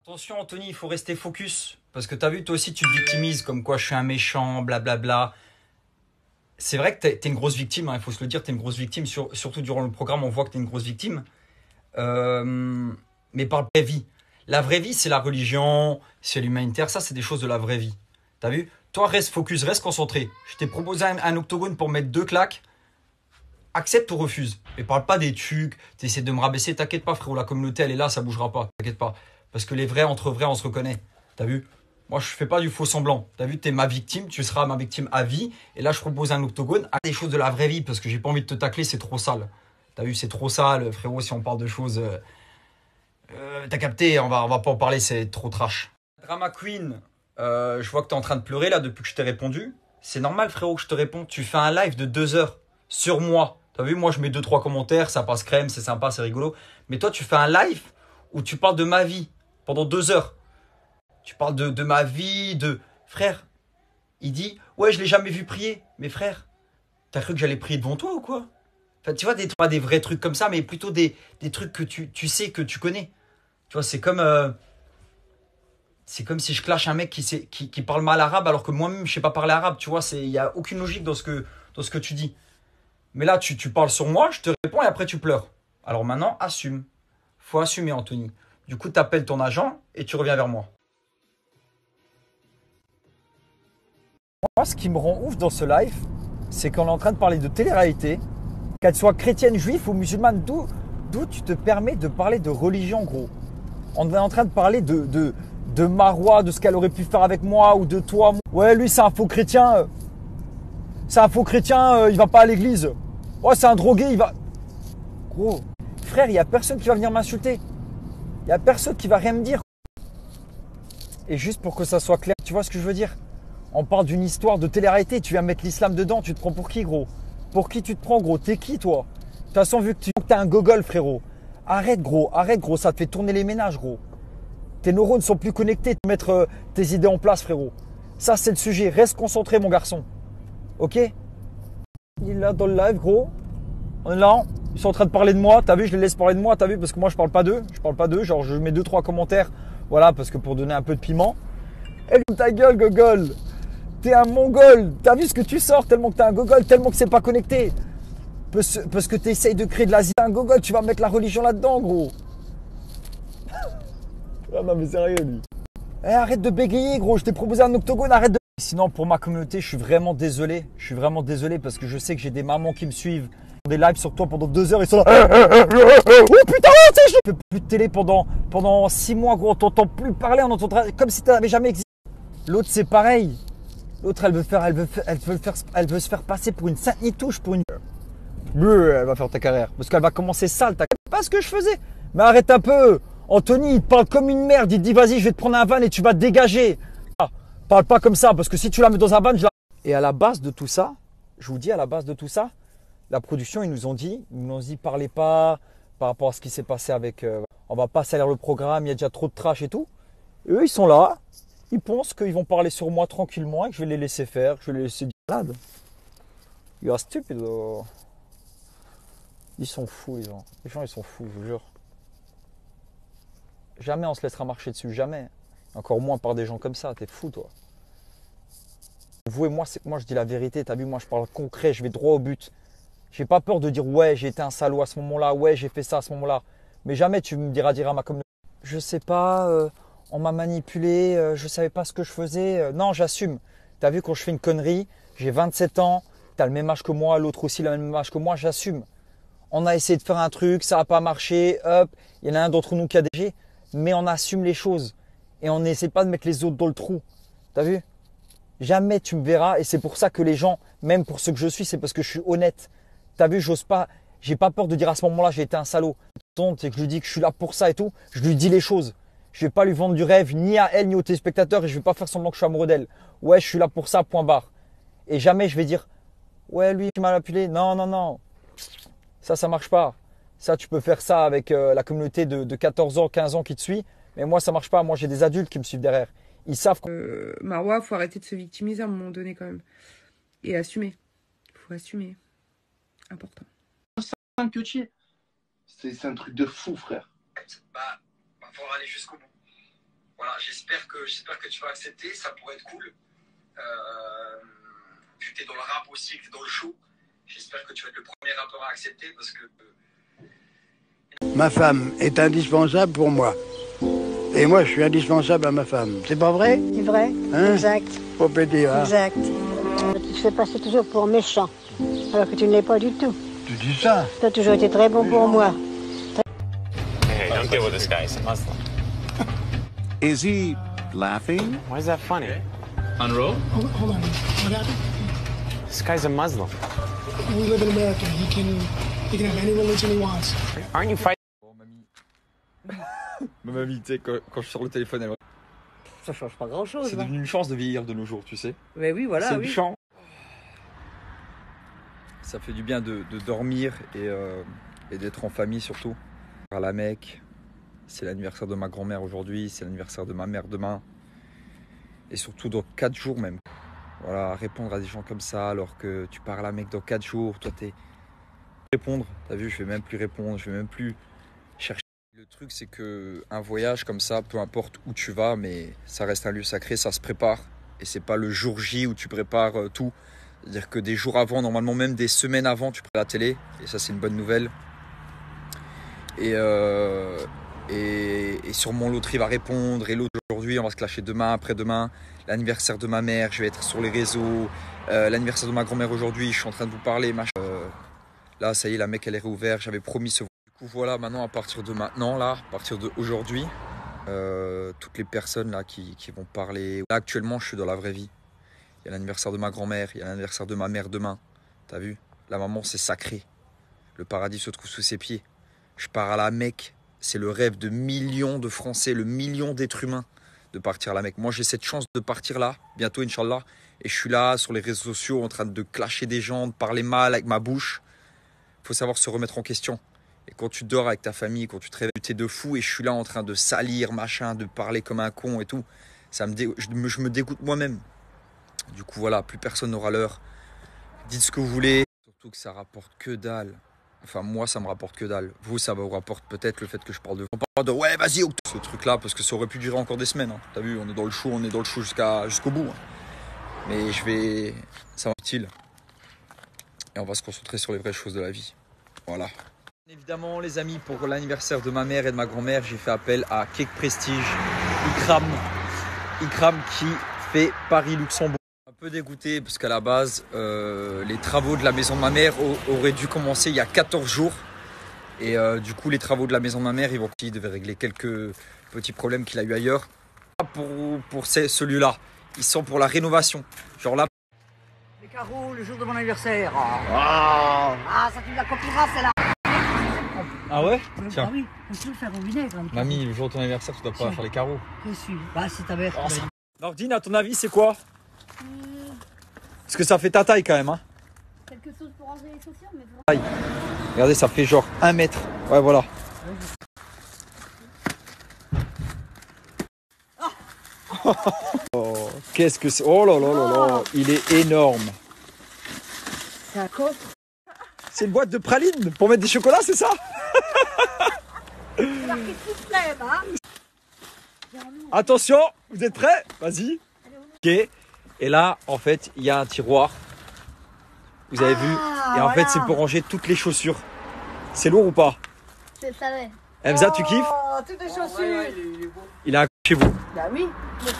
Attention Anthony, il faut rester focus. Parce que t'as vu, toi aussi tu te victimises comme quoi je suis un méchant, blablabla. C'est vrai que t'es une grosse victime, hein, il faut se le dire, t'es une grosse victime. Surtout durant le programme, on voit que t'es une grosse victime. Euh, mais par la vraie vie. La vraie vie, c'est la religion, c'est l'humanitaire, ça c'est des choses de la vraie vie. T'as vu? Toi, reste focus, reste concentré. Je t'ai proposé un octogone pour mettre 2 claques. Accepte ou refuse. Mais parle pas des trucs, t'essaies de me rabaisser, t'inquiète pas frérot, la communauté elle est là, ça bougera pas, t'inquiète pas. Parce que les vrais, entre vrais, on se reconnaît. T'as vu? Moi je fais pas du faux semblant. T'as vu, t'es ma victime, tu seras ma victime à vie. Et là je propose un octogone à des choses de la vraie vie, parce que j'ai pas envie de te tacler, c'est trop sale. T'as vu, c'est trop sale, frérot, si on parle de choses... t'as capté, on va pas en parler, c'est trop trash. Drama Queen, je vois que t'es en train de pleurer là depuis que je t'ai répondu. C'est normal frérot que je te réponds. Tu fais un live de 2 heures sur moi. T'as vu, moi je mets 2-3 commentaires, ça passe crème, c'est sympa, c'est rigolo. Mais toi tu fais un live où tu parles de ma vie pendant 2 heures. Tu parles de ma vie, de... Frère, il dit, ouais je l'ai jamais vu prier. Mais frère, t'as cru que j'allais prier devant toi ou quoi? Enfin tu vois, pas des vrais trucs comme ça, mais plutôt des trucs que tu sais, que tu connais. Tu vois, c'est comme si je clash un mec qui parle mal arabe alors que moi-même je sais pas parler arabe. Tu vois, il n'y a aucune logique dans ce que tu dis. Mais là, tu parles sur moi, je te réponds et après tu pleures. Alors maintenant, assume. Faut assumer, Anthony. Du coup, tu appelles ton agent et tu reviens vers moi. Moi, ce qui me rend ouf dans ce live, c'est qu'on est en train de parler de télé-réalité, qu'elle soit chrétienne, juive ou musulmane, d'où tu te permets de parler de religion, gros. On est en train de parler de Marois, de ce qu'elle aurait pu faire avec moi ou de toi. Ouais, lui, c'est un faux chrétien. C'est un faux chrétien, il va pas à l'église. Ouais, c'est un drogué, il va... Gros, frère, il n'y a personne qui va venir m'insulter. Il n'y a personne qui va rien me dire. Et juste pour que ça soit clair, tu vois ce que je veux dire? On parle d'une histoire de télé-réalité, tu viens mettre l'islam dedans, tu te prends pour qui, gros? Pour qui tu te prends, gros? T'es qui, toi? De toute façon, vu que tu as un gogol, frérot. Arrête, gros, ça te fait tourner les ménages, gros. Tes neurones sont plus connectés, de mettre tes idées en place, frérot. Ça, c'est le sujet. Reste concentré, mon garçon. Ok? Il est là dans le live, gros. On est là. Ils sont en train de parler de moi. T'as vu, je les laisse parler de moi. T'as vu, parce que moi, je parle pas d'eux. Je parle pas d'eux. Genre, je mets 2-3 commentaires. Voilà, parce que pour donner un peu de piment. Eh, ta gueule, gogol. T'es un mongol. T'as vu ce que tu sors tellement que t'es un gogol, tellement que c'est pas connecté. Parce que t'essayes de créer de l'Asie. T'es un gogol, tu vas mettre la religion là-dedans, gros. Ah non, mais sérieux, lui. Eh, arrête de bégayer, gros. Je t'ai proposé un octogone, arrête de... Sinon, pour ma communauté, je suis vraiment désolé. Je suis vraiment désolé parce que je sais que j'ai des mamans qui me suivent. Des lives sur toi pendant 2 heures, ils sont là. Oh putain, je fais plus de télé pendant 6 mois, gros. On t'entend plus parler, on entend comme si tu n'avais jamais existé. L'autre, c'est pareil. L'autre, elle veut se faire passer pour une sainte nitouche, pour une... Elle va faire ta carrière. Parce qu'elle va commencer sale. T'as pas ce que je faisais. Mais arrête un peu. Anthony, il te parle comme une merde. Il te dit, vas-y, je vais te prendre un van et tu vas te dégager. Parle pas comme ça, parce que si tu la mets dans un van, je la... Et à la base de tout ça, je vous dis, à la base de tout ça, la production, ils nous ont dit, parlez pas par rapport à ce qui s'est passé avec... on va pas salir le programme, il y a déjà trop de trash et tout. Et eux, ils sont là, ils pensent qu'ils vont parler sur moi tranquillement et que je vais les laisser faire, que je vais les laisser dire malade. You are stupid. Ils sont fous, les gens. Les gens, ils sont fous, je vous jure. Jamais on se laissera marcher dessus, jamais. Encore moins par des gens comme ça, t'es fou toi. Vous et moi, moi je dis la vérité, t'as vu, moi je parle concret, je vais droit au but. J'ai pas peur de dire ouais, j'ai été un salaud à ce moment-là, ouais, j'ai fait ça à ce moment-là. Mais jamais tu me diras dire à ma communauté. Je sais pas, on m'a manipulé, je savais pas ce que je faisais. Non, j'assume. T'as vu, quand je fais une connerie, j'ai 27 ans, t'as le même âge que moi, l'autre aussi le même âge que moi, j'assume. On a essayé de faire un truc, ça n'a pas marché, hop, il y en a un d'entre nous qui a dégagé, mais on assume les choses. Et on n'essaie pas de mettre les autres dans le trou. T'as vu? Jamais tu me verras. Et c'est pour ça que les gens, même pour ce que je suis, c'est parce que je suis honnête. T'as vu, j'ose pas, j'ai pas peur de dire à ce moment-là, j'ai été un salaud. C'est que je lui dis que je suis là pour ça et tout. Je lui dis les choses. Je vais pas lui vendre du rêve, ni à elle, ni aux téléspectateurs. Et je vais pas faire semblant que je suis amoureux d'elle. Ouais, je suis là pour ça, point barre. Et jamais je vais dire, ouais, lui, tu m'as manipulé. Non, non, non. Ça marche pas. Ça, tu peux faire ça avec la communauté de 14 ans, 15 ans qui te suit. Mais moi, ça marche pas. Moi, j'ai des adultes qui me suivent derrière. Ils savent. Marois, faut arrêter de se victimiser à un moment donné quand même. Et assumer. Faut assumer. Important. C'est un truc de fou, frère. Bah, faut aller jusqu'au bout. j'espère que tu vas accepter, ça pourrait être cool. Vu que tu es dans le rap aussi, que tu es dans le show, j'espère que tu vas être le premier rappeur à accepter parce que... Ma femme est indispensable pour moi. Et moi, je suis indispensable à ma femme. C'est pas vrai? C'est vrai, Hein? exact, Faut péter, hein? exact. Tu te fais passer toujours pour méchant, alors que tu ne l'es pas du tout. Tu dis ça? Tu as toujours été très bon pour moi. Hey, don't deal with this guy. He's a Muslim. Is he laughing? Why is that funny? Hold on. What happened? This guy's a Muslim. We live in America. He can have any religion he wants. Aren't you fighting? Bon, mamie. Ma mamie, tu sais, quand je sors le téléphone, elle... Ça change pas grand-chose. C'est devenu une chance de vieillir de nos jours, tu sais. Mais oui, voilà, c'est oui. une chance. Ça fait du bien de dormir et d'être en famille surtout. À la Mecque, c'est l'anniversaire de ma grand-mère aujourd'hui, c'est l'anniversaire de ma mère demain. Et surtout dans 4 jours même. Voilà, répondre à des gens comme ça alors que tu pars à la Mecque dans 4 jours, toi t'es... Répondre, t'as vu, je vais même plus répondre, je vais même plus chercher. Le truc c'est que un voyage comme ça, peu importe où tu vas, mais ça reste un lieu sacré, ça se prépare. Et c'est pas le jour J où tu prépares tout. C'est-à-dire que des jours avant, normalement même des semaines avant, tu prépares la télé. Et ça c'est une bonne nouvelle. Et sûrement l'autre il va répondre. Et l'autre aujourd'hui, on va se clasher demain, après-demain. L'anniversaire de ma mère, je vais être sur les réseaux. L'anniversaire de ma grand-mère aujourd'hui, je suis en train de vous parler. Là, ça y est, la Mecque elle est réouverte. J'avais promis ce... Du coup, voilà, maintenant, à partir de maintenant, là, à partir d'aujourd'hui, toutes les personnes là qui vont parler. Là, actuellement, je suis dans la vraie vie. Il y a l'anniversaire de ma grand-mère, il y a l'anniversaire de ma mère demain. T'as vu? La maman, c'est sacré. Le paradis se trouve sous ses pieds. Je pars à la Mecque. C'est le rêve de millions de Français, le million d'êtres humains de partir à la Mecque. Moi, j'ai cette chance de partir là, bientôt, Inch'Allah. Et je suis là, sur les réseaux sociaux, en train de clasher des gens, de parler mal avec ma bouche. Il faut savoir se remettre en question. Et quand tu dors avec ta famille, quand tu te réveilles, t'es de fou. Et je suis là en train de salir, machin, de parler comme un con et tout. Je me dégoûte moi-même. Du coup, voilà, plus personne n'aura l'heure. Dites ce que vous voulez. Surtout que ça rapporte que dalle. Enfin, moi, ça me rapporte que dalle. Vous, ça vous rapporte peut-être le fait que je parle de... On parle de ouais, vas-y, ce truc-là, parce que ça aurait pu durer encore des semaines. Hein. T'as vu, on est dans le show, jusqu'au bout. Hein. Mais ça va être utile. Et on va se concentrer sur les vraies choses de la vie. Voilà. Évidemment, les amis, pour l'anniversaire de ma mère et de ma grand-mère, j'ai fait appel à Cake Prestige, Ikram qui fait Paris-Luxembourg. Un peu dégoûté parce qu'à la base, les travaux de la maison de ma mère auraient dû commencer il y a 14 jours. Et du coup, les travaux de la maison de ma mère, ils devaient régler quelques petits problèmes qu'il a eu ailleurs. Pour celui-là, ils sont pour la rénovation. Genre là. Les carreaux, le jour de mon anniversaire. Ah, ça tu la copieras, celle-là. Ah ouais? Tiens. Ah oui, on peut le faire au vinaigre. Mamie, le jour de ton anniversaire, tu dois pas faire les carreaux. Je suis. Bah, c'est ta mère. Nordine, à ton avis, c'est quoi? Parce que ça fait ta taille quand même, hein. Quelque chose pour ranger les chaussures, mais vraiment. Regardez, ça fait genre 1 mètre. Ouais, voilà. Oh, qu'est-ce que c'est? Oh là là là là, il est énorme. C'est un coffre. C'est une boîte de pralines pour mettre des chocolats, c'est ça? C'est marqué suprême, hein. Attention, vous êtes prêts? Vas-y. Ok. Et là, en fait, il y a un tiroir. Vous avez vu? Et en fait, c'est pour ranger toutes les chaussures. C'est lourd ou pas? Je le savais. Hamza, tu kiffes? Oh, toutes les chaussures. Il a un chez vous. Bah oui. Mais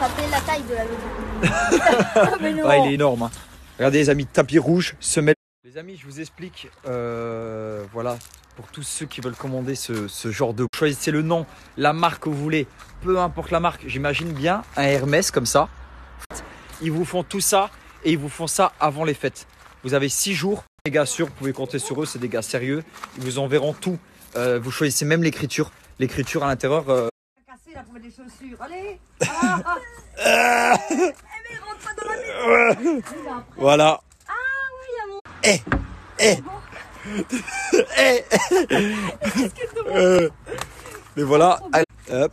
ça fait la taille de la maison. Mais non. Ouais, il est énorme. Hein. Regardez les amis, tapis rouge, semelle. Les amis, je vous explique, voilà, pour tous ceux qui veulent commander ce genre de... Choisissez le nom, la marque que vous voulez, peu importe la marque. J'imagine bien un Hermès comme ça. Ils vous font tout ça et ils vous font ça avant les fêtes. Vous avez 6 jours. Les gars sûrs, vous pouvez compter sur eux, c'est des gars sérieux. Ils vous enverront tout. Vous choisissez même l'écriture. L'écriture à l'intérieur... Cassé là pour mettre des chaussures. Allez. Mais rentre pas dans la maison. Voilà. Mais voilà. Allez, hop.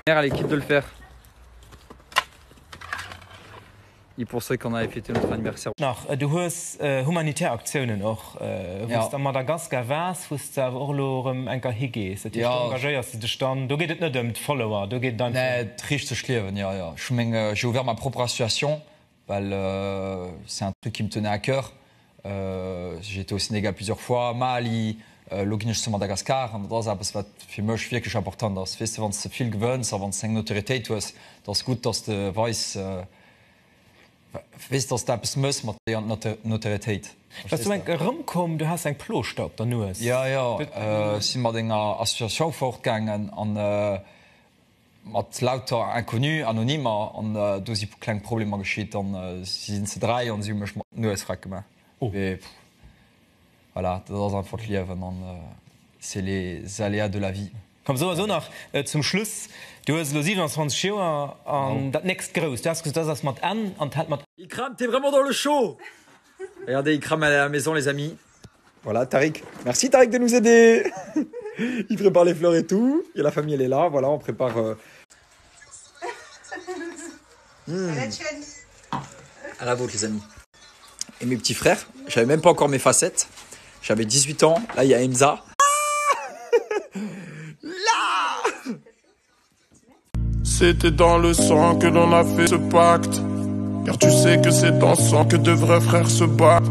À l'équipe de le faire. Il pensait qu'on avait fêté notre anniversaire. Du hast humanitäre Aktionen auch. Wo du Madagaskar warst, wo du auch enker hingehst. Du engagierst dich dann. Du geht nicht um die Follower, du geht dann. Nee, richtig leben, ja. J'ai ouvert ma propre association, weil c'est un truc qui me tenait à cœur. J'ai été au Sénégal plusieurs fois, Mali, Loginisch zu Madagaskar. Und das ist etwas für mich wirklich important. Das weißt du, wenn du viel gewöhnst, wenn du eine Notorietät hast, das ist gut, dass du weißt, weißt, dass du etwas musst mit der Notorietät. Dass du rumkommst, du hast einen Plostock, dann nur. Ja. Sind wir in einer Association fortgegangen und mit lauter Inconnu, Anonymer und da sind kleine Probleme geschehen. Dann sind sie 3 und sie haben mich nur als Frage gemacht. Voilà, das ist einfach das Leben und c'est les aléas de la vie. Komm so nach zum Schluss. Du hast 27 Jahre und das nächste groß. Du hast gesagt, das mit an und halt mit. Ikram, t'es vraiment dans le show. Regardez, Ikram à la maison, les amis. Voilà, Tariq. Merci Tariq de nous aider. Il prépare les fleurs et tout. Et la famille, elle est là. Voilà, on prépare. À la vôtre, les amis. Et mes petits frères, j'avais même pas encore mes facettes. J'avais 18 ans. Là, il y a Emza. Là! C'était dans le sang que l'on a fait ce pacte. Car tu sais que c'est dans le sang que de vrais frères se battent.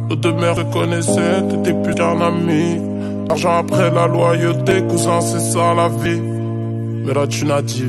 Nos deux mères se connaissaient, t'étais plus qu'un ami. L'argent après la loyauté, cousin, c'est ça la vie. Mais là tu n'as dit